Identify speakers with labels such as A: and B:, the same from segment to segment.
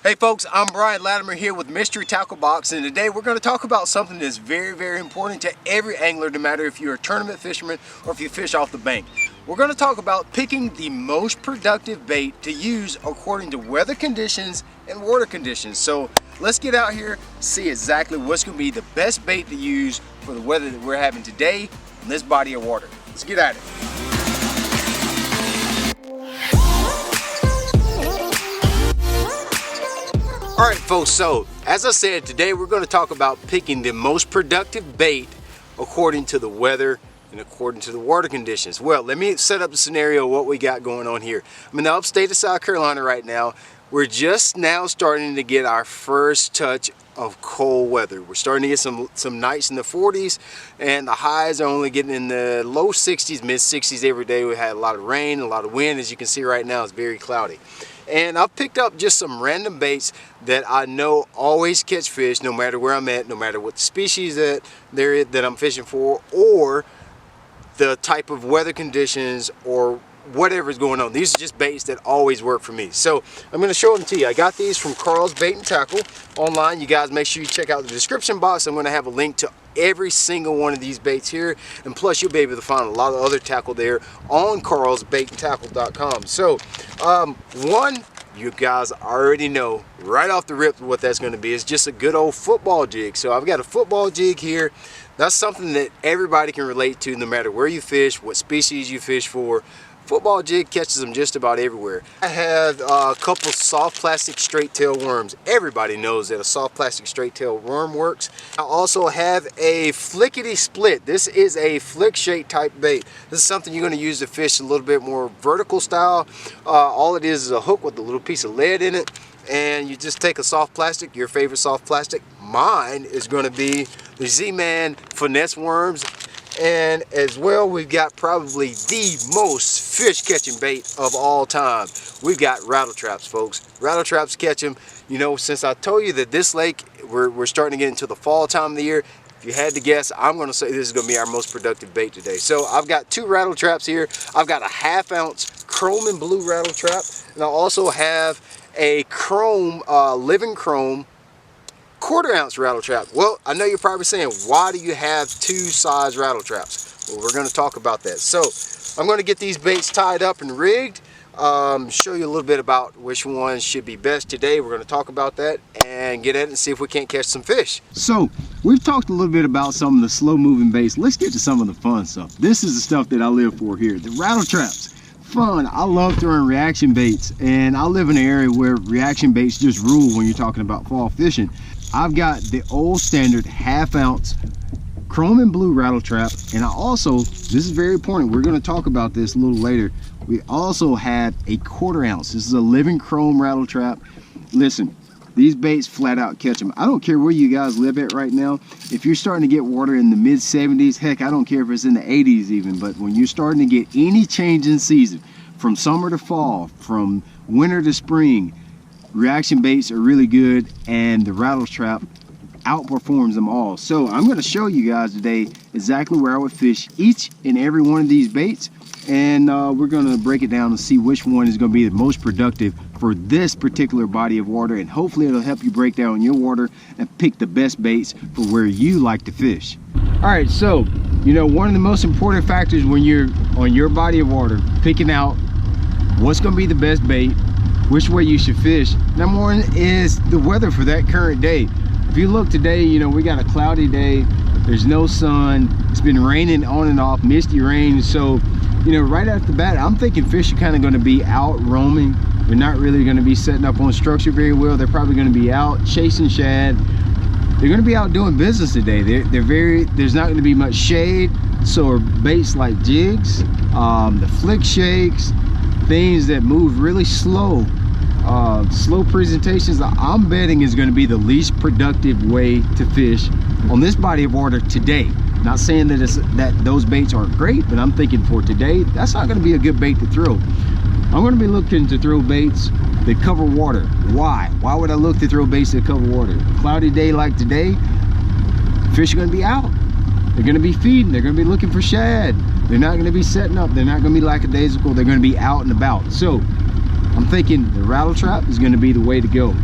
A: Hey folks, I'm Brian Latimer here with Mystery Tackle Box, and today we're going to talk about something that's very important to every angler, no matter if you're a tournament fisherman or if you fish off the bank. We're going to talk about picking the most productive bait to use according to weather conditions and water conditions. So let's get out here, see exactly what's going to be the best bait to use for the weather that we're having today in this body of water. Let's get at it. Alright folks, so as I said, today we're going to talk about picking the most productive bait according to the weather and according to the water conditions. Well, let me set up the scenario of what we got going on here. I'm in the upstate of South Carolina right now. We're just now starting to get our first touch of cold weather. We're starting to get some nights in the 40s, and the highs are only getting in the low 60s, mid 60s every day. We had a lot of rain, a lot of wind. As you can see right now, it's very cloudy. And I've picked up just some random baits that I know always catch fish, no matter where I'm at, no matter what species that I'm fishing for, or the type of weather conditions, or whatever is going on. These are just baits that always work for me. So I'm going to show them to you. I got these from Carl's Bait and Tackle online. You guys make sure you check out the description box. I'm going to have a link to every single one of these baits here, and plus you'll be able to find a lot of other tackle there on carlsbaitandtackle.com. So one, you guys already know right off the rip what that's going to be. It's just a good old football jig. So I've got a football jig here. That's something that everybody can relate to, no matter where you fish, what species you fish for. Football jig catches them just about everywhere. I have a couple soft plastic straight tail worms. Everybody knows that a soft plastic straight tail worm works. I also have a flickety split. This is a flick shake type bait. This is something you're going to use to fish a little bit more vertical style. All it is a hook with a little piece of lead in it, and you just take a soft plastic, your favorite soft plastic. Mine is going to be the Z-Man finesse worms. And as well, we've got probably the most fish catching bait of all time. We've got rattle traps, folks. Rattle traps catch them. You know, since I told you that this lake, we're starting to get into the fall time of the year, if you had to guess, I'm going to say this is going to be our most productive bait today. So I've got two rattle traps here. I've got a 1/2 ounce chrome and blue rattle trap, and I also have a chrome, living chrome 1/4 ounce rattle trap. Well, I know you're probably saying, why do you have two size rattle traps? Well, we're going to talk about that. So I'm going to get these baits tied up and rigged, show you a little bit about which ones should be best today. We're going to talk about that and get at it and see if we can't catch some fish. So we've talked a little bit about some of the slow moving baits. Let's get to some of the fun stuff. This is the stuff that I live for here, the rattle traps. Fun. I love throwing reaction baits, and I live in an area where reaction baits just rule when you're talking about fall fishing. I've got the old standard 1/2 ounce chrome and blue rattle trap, and I also, this is very important, we're going to talk about this a little later, we also have a 1/4 ounce. This is a living chrome rattle trap. Listen, these baits flat out catch them. I don't care where you guys live at right now. If you're starting to get water in the mid 70s, heck, I don't care if it's in the 80s even, but when you're starting to get any change in season, from summer to fall, from winter to spring, reaction baits are really good, and the rattle trap outperforms them all. So I'm going to show you guys today exactly where I would fish each and every one of these baits, and we're going to break it down and see which one is going to be the most productive for this particular body of water, and hopefully it'll help you break down your water and pick the best baits for where you like to fish. All right, so you know, one of the most important factors when you're on your body of water, picking out what's going to be the best bait, which way you should fish, number one is the weather for that current day. If you look today, you know, we got a cloudy day, there's no sun, it's been raining on and off, misty rain. So, you know, right off the bat, I'm thinking fish are kind of going to be out roaming. They're not really going to be setting up on structure very well. They're probably going to be out chasing shad. They're going to be out doing business today. There's not going to be much shade, so baits like jigs, the flick shakes, things that move really slow, slow presentations, I'm betting is going to be the least productive way to fish on this body of water today. Not saying that those baits aren't great, but I'm thinking for today, that's not going to be a good bait to throw. I'm going to be looking to throw baits that cover water. Why? Why would I look to throw baits that cover water? Cloudy day like today, fish are going to be out. They're going to be feeding. They're going to be looking for shad. They're not going to be setting up. They're not going to be lackadaisical. They're going to be out and about. So I'm thinking the rattle trap is going to be the way to go.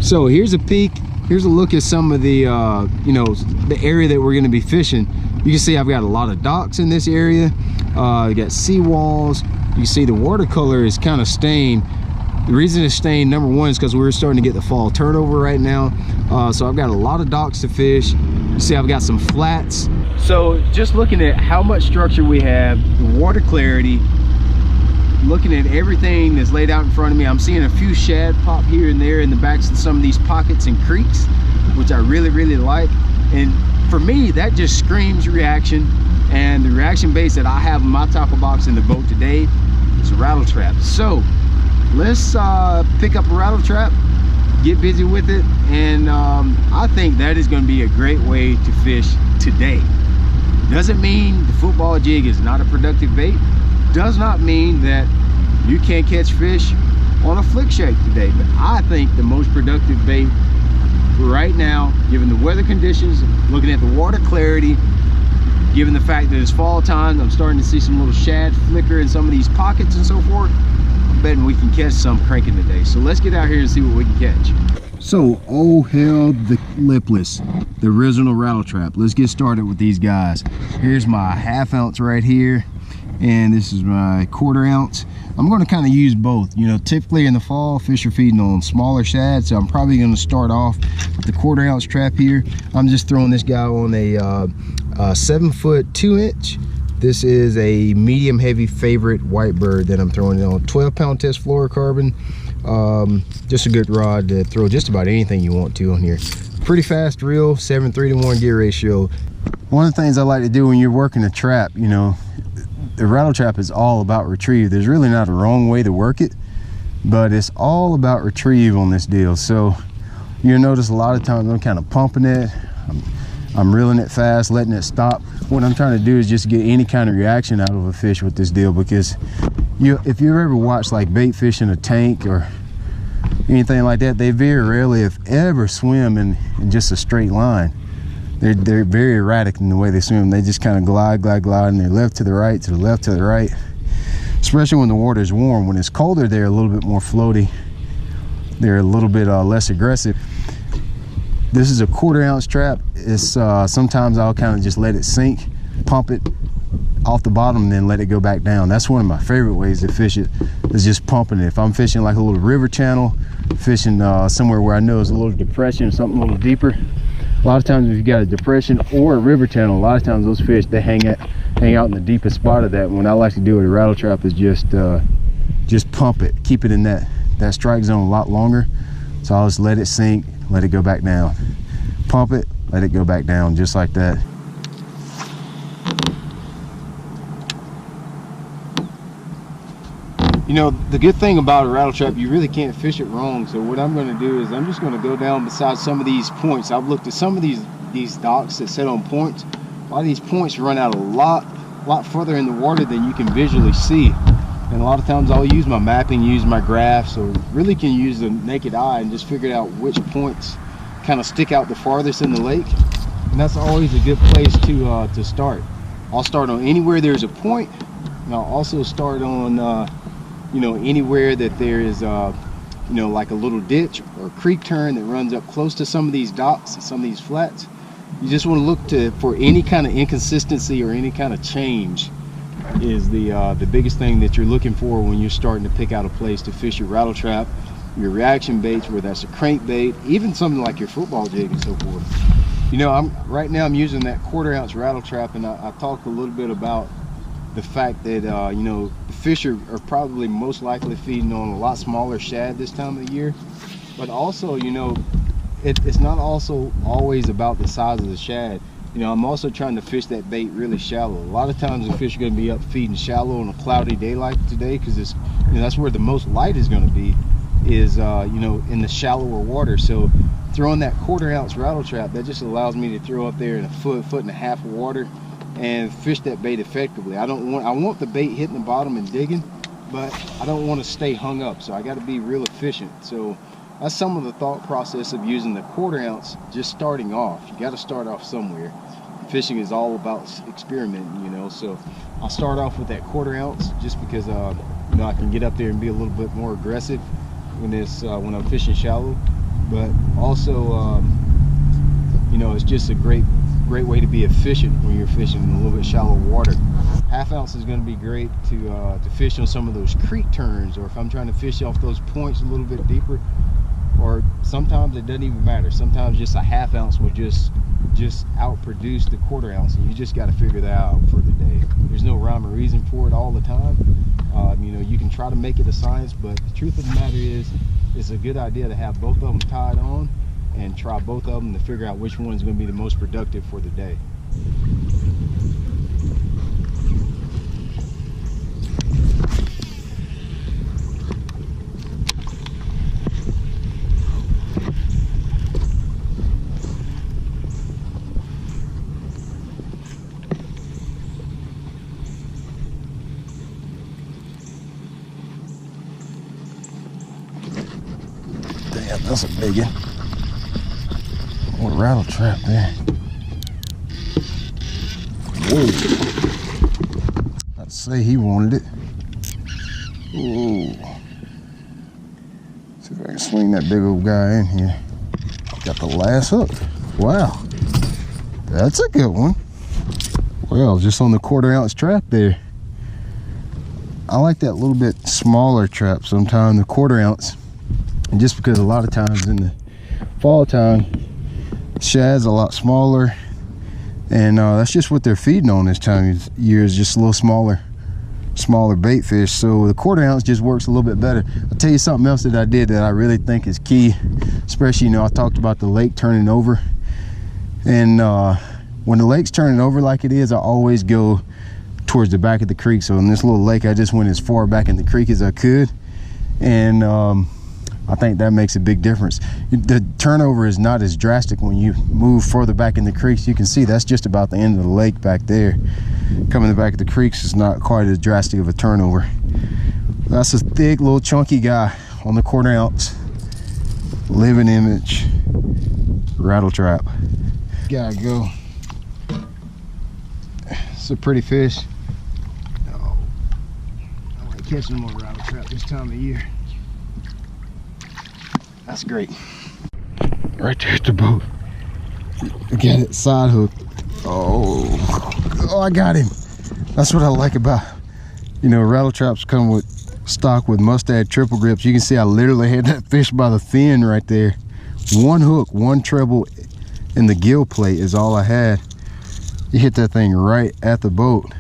A: So here's a peek, here's a look at some of the you know, the area that we're going to be fishing. You can see I've got a lot of docks in this area. You got seawalls. You see the watercolor is kind of stained. The reason it's stained, number one, is because we're starting to get the fall turnover right now. So I've got a lot of docks to fish. You see I've got some flats. So just looking at how much structure we have, the water clarity, looking at everything that's laid out in front of me, I'm seeing a few shad pop here and there in the backs of some of these pockets and creeks, which I really like. And for me, that just screams reaction. And the reaction baits that I have in my tackle box in the boat today is a rattle trap. So let's pick up a rattle trap, get busy with it, and I think that is going to be a great way to fish today. Doesn't mean the football jig is not a productive bait. Does not mean that you can't catch fish on a flick shake today, but I think the most productive bait right now, given the weather conditions, looking at the water clarity, given the fact that it's fall time, I'm starting to see some little shad flicker in some of these pockets and so forth, I'm betting we can catch some cranking today. So let's get out here and see what we can catch. So, oh hell, the Lipless, the original rattle trap. Let's get started with these guys. Here's my 1/2 ounce right here, and this is my 1/4 ounce. I'm going to kind of use both. You know, typically in the fall, fish are feeding on smaller shad, so I'm probably going to start off with the 1/4 ounce trap here. I'm just throwing this guy on a 7-foot 2-inch. This is a medium heavy favorite white bird that I'm throwing it on. 12-pound test fluorocarbon. Just a good rod to throw just about anything you want to on here. Pretty fast reel, 7:3 to 1 gear ratio. One of the things I like to do when you're working a trap, you know, the rattle trap is all about retrieve. There's really not a wrong way to work it, but it's all about retrieve on this deal. So you'll notice a lot of times I'm kind of pumping it. I'm reeling it fast, letting it stop. What I'm trying to do is just get any kind of reaction out of a fish with this deal, because if you've ever watched like bait fish in a tank or anything like that, they very rarely, if ever, swim in just a straight line. They're very erratic in the way they swim. They just kind of glide, and they're left to the right, to the left, to the right. Especially when the water is warm. When it's colder, they're a little bit more floaty. They're a little bit less aggressive. This is a 1/4 ounce trap. It's sometimes I'll kind of just let it sink, pump it off the bottom, and then let it go back down. That's one of my favorite ways to fish it, is just pumping it. If I'm fishing like a little river channel, fishing somewhere where I know it's a little depression or something a little deeper, a lot of times if you got a depression or a river channel, a lot of times those fish, they hang out in the deepest spot of that. What I like to do with a rattle trap is just pump it, keep it in that strike zone a lot longer. So I'll just let it sink, let it go back down, pump it, let it go back down, just like that. You know, the good thing about a rattle trap, you really can't fish it wrong. So what I'm going to do is I'm just going to go down beside some of these points. I've looked at some of these docks that set on points. A lot of these points run out a lot further in the water than you can visually see. And a lot of times I'll use my mapping, use my graphs, or really can use the naked eye and just figure out which points kind of stick out the farthest in the lake. And that's always a good place to start. I'll start on anywhere there's a point, and I'll also start on you know, anywhere that there is you know, like a little ditch or creek turn that runs up close to some of these docks and some of these flats. You just want to look for any kind of inconsistency or any kind of change is the biggest thing that you're looking for when you're starting to pick out a place to fish your rattle trap, your reaction baits, whether that's a crankbait, even something like your football jig and so forth. You know, right now I'm using that 1/4 ounce rattle trap, and I talked a little bit about the fact that you know, the fish are probably most likely feeding on a lot smaller shad this time of the year. But also, you know, it's not also always about the size of the shad. You know, I'm also trying to fish that bait really shallow. A lot of times the fish are going to be up feeding shallow on a cloudy day like today, because it's, you know, that's where the most light is going to be, is you know, in the shallower water. So throwing that 1/4 ounce rattle trap, that just allows me to throw up there in a foot and a half of water and fish that bait effectively. I want the bait hitting the bottom and digging, but I don't want to stay hung up, so I got to be real efficient. So that's some of the thought process of using the 1/4 ounce just starting off. You got to start off somewhere. Fishing is all about experimenting, you know. So I'll start off with that 1/4 ounce just because you know, I can get up there and be a little bit more aggressive when I'm fishing shallow. but also you know, it's just a great way to be efficient when you're fishing in a little bit shallow water. Half ounce is going to be great to fish on some of those creek turns, or if I'm trying to fish off those points a little bit deeper, or sometimes it doesn't even matter. Sometimes just a half ounce will just outproduce the quarter ounce, and you just got to figure that out for the day. There's no rhyme or reason for it all the time. You know, you can try to make it a science, but the truth of the matter is, it's a good idea to have both of them tied on and try both of them to figure out which one is going to be the most productive for the day. Damn, that's a big one. What a rattle trap there. Whoa. I'd say he wanted it. Ooh. See if I can swing that big old guy in here. Got the last hook. Wow. That's a good one. Well, just on the quarter ounce trap there. I like that little bit smaller trap sometimes, the quarter ounce. And just because a lot of times in the fall time, shad's a lot smaller, and that's just what they're feeding on this time of year, is just a little smaller bait fish. So the quarter ounce just works a little bit better. I'll tell you something else that I did that I really think is key, especially, you know, I talked about the lake turning over, and when the lake's turning over like it is, I always go towards the back of the creek. So in this little lake, I just went as far back in the creek as I could, and I think that makes a big difference. The turnover is not as drastic when you move further back in the creeks. You can see that's just about the end of the lake back there. Coming the back of the creeks is not quite as drastic of a turnover. That's a thick little chunky guy on the quarter ounce living image rattle trap. Gotta go. It's a pretty fish. Oh, I like catching them on rattle trap this time of year. That's great. Right there at the boat. Got it side hooked. Oh, I got him. That's what I like about, you know, rattle traps come with stock with mustad triple grips. You can see I literally had that fish by the fin right there. One hook, one treble, and the gill plate is all I had. You hit that thing right at the boat.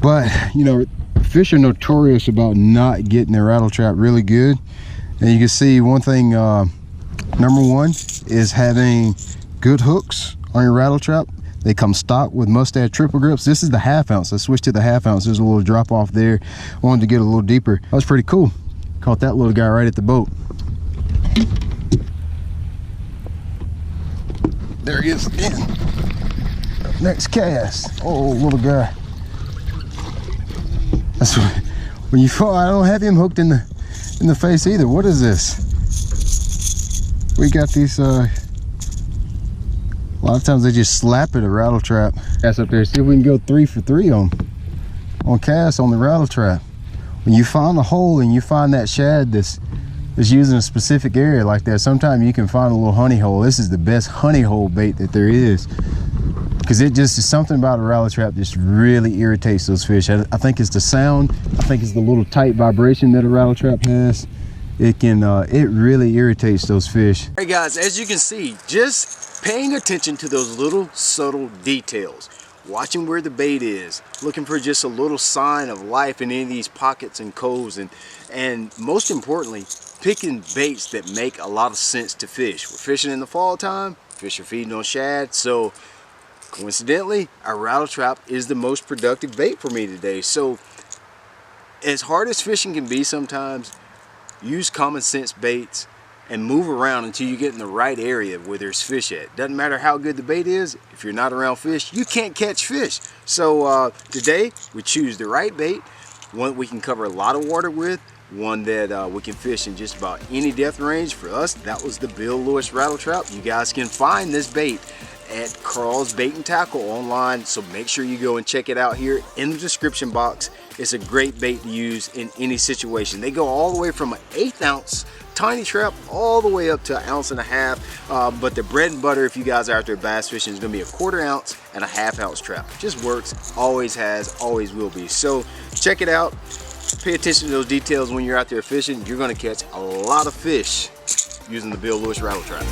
A: But, you know, fish are notorious about not getting their rattle trap really good, and you can see one thing, number one is having good hooks on your rattle trap. They come stock with mustad triple grips. This is the half ounce. I switched to the half ounce. There's a little drop off there. I wanted to get a little deeper. That was pretty cool. Caught that little guy right at the boat. There he is again. Next cast. Oh, little guy. That's what, when you fall, I don't have him hooked in the face either. What is this? We got these, a lot of times they just slap at a rattle trap. Cast up there, see if we can go 3 for 3 on cast on the rattle trap. When you find a hole and you find that shad that's using a specific area like that, sometimes you can find a little honey hole. This is the best honey hole bait that there is, because it just is something about a rattle trap just really irritates those fish. I think it's the sound. I think it's the little tight vibration that a rattle trap has. It can it really irritates those fish. Hey guys, as you can see, just paying attention to those little subtle details, watching where the bait is, looking for just a little sign of life in any of these pockets and coves, and most importantly, picking baits that make a lot of sense to fish. We're fishing in the fall time, fish are feeding on shad, so coincidentally, our rattle trap is the most productive bait for me today. So as hard as fishing can be sometimes, use common sense baits and move around until you get in the right area where there's fish at. Doesn't matter how good the bait is, if you're not around fish, you can't catch fish. So today we choose the right bait, one we can cover a lot of water with, one that we can fish in just about any depth range. For us, that was the Bill Lewis rattle trap. You guys can find this bait at Carl's Bait and Tackle online, so make sure you go and check it out here in the description box. It's a great bait to use in any situation. They go all the way from an 1/8 ounce tiny trap all the way up to 1.5 ounces. But the bread and butter, if you guys are out there bass fishing, is gonna be a 1/4 ounce and a 1/2 ounce trap. Just works, always has, always will be. So check it out. Pay attention to those details when you're out there fishing. You're gonna catch a lot of fish using the Bill Lewis rattle trap.